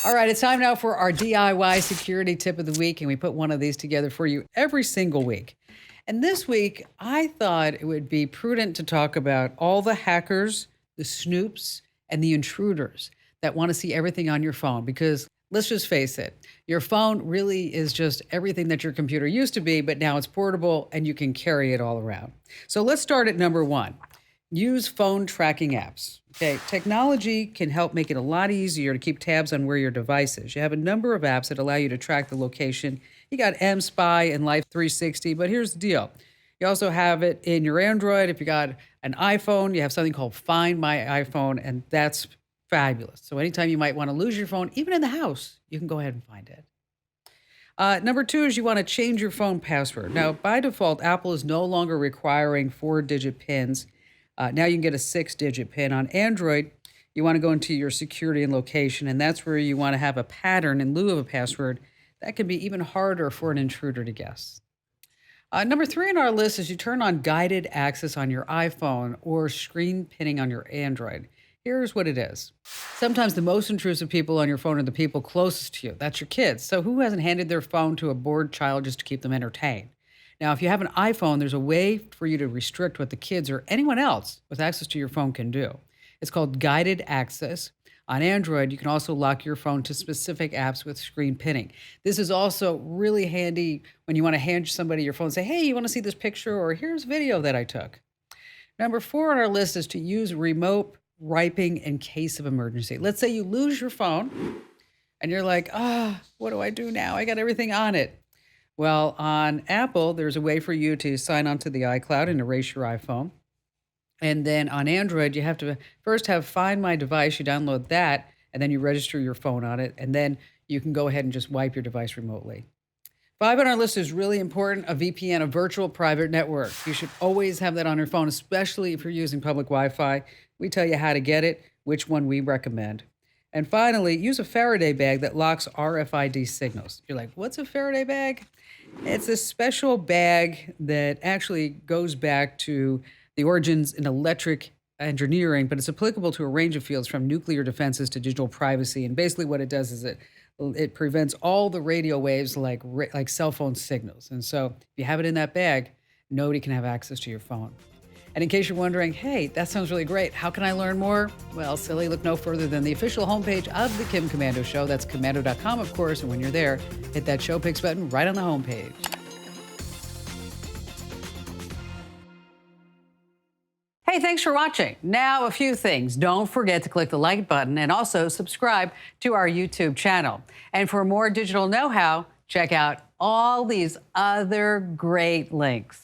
All right, it's time now for our DIY security tip of the week, and we put one of these together for you every single week. And this week, I thought it would be prudent to talk about all the hackers, the snoops, and the intruders that want to see everything on your phone. Because let's just face it, your phone really is just everything that your computer used to be, but now it's portable and you can carry it all around. So let's start at number one. Use phone tracking apps. Okay, technology can help make it a lot easier to keep tabs on where your device is. You have a number of apps that allow you to track the location. You got mSpy and Life 360, but here's the deal. You also have it in your Android. If you got an iPhone, you have something called Find My iPhone, and that's fabulous. So anytime you might want to lose your phone, even in the house, you can go ahead and find it. Number two is you want to change your phone password. Now, by default, Apple is no longer requiring 4-digit pins. Now you can get a 6-digit PIN. On Android, you want to go into your security and location, and that's where you want to have a pattern in lieu of a password. That can be even harder for an intruder to guess. Number three on our list is you turn on guided access on your iPhone or screen pinning on your Android. Here's what it is. Sometimes the most intrusive people on your phone are the people closest to you. That's your kids. So who hasn't handed their phone to a bored child just to keep them entertained? Now, if you have an iPhone, there's a way for you to restrict what the kids or anyone else with access to your phone can do. It's called guided access. On Android, you can also lock your phone to specific apps with screen pinning. This is also really handy when you want to hand somebody your phone and say, hey, you want to see this picture, or here's video that I took. Number four on our list is to use remote wiping in case of emergency. Let's say you lose your phone and you're like, what do I do now? I got everything on it. Well, on Apple, there's a way for you to sign onto the iCloud and erase your iPhone. And then on Android, you have to first have Find My Device. You download that, and then you register your phone on it. And then you can go ahead and just wipe your device remotely. Five on our list is really important, a VPN, a virtual private network. You should always have that on your phone, especially if you're using public Wi-Fi. We tell you how to get it, which one we recommend. And finally, use a Faraday bag that locks RFID signals. You're like, what's a Faraday bag? It's a special bag that actually goes back to the origins in electric engineering, but it's applicable to a range of fields from nuclear defenses to digital privacy. And basically what it does is it prevents all the radio waves like cell phone signals. And so if you have it in that bag, nobody can have access to your phone. And in case you're wondering, hey, that sounds really great. How can I learn more? Well, silly, look no further than the official homepage of the Kim Komando Show. That's Komando.com, of course. And when you're there, hit that Show Picks button right on the homepage. Hey, thanks for watching. Now, a few things. Don't forget to click the like button and also subscribe to our YouTube channel. And for more digital know-how, check out all these other great links.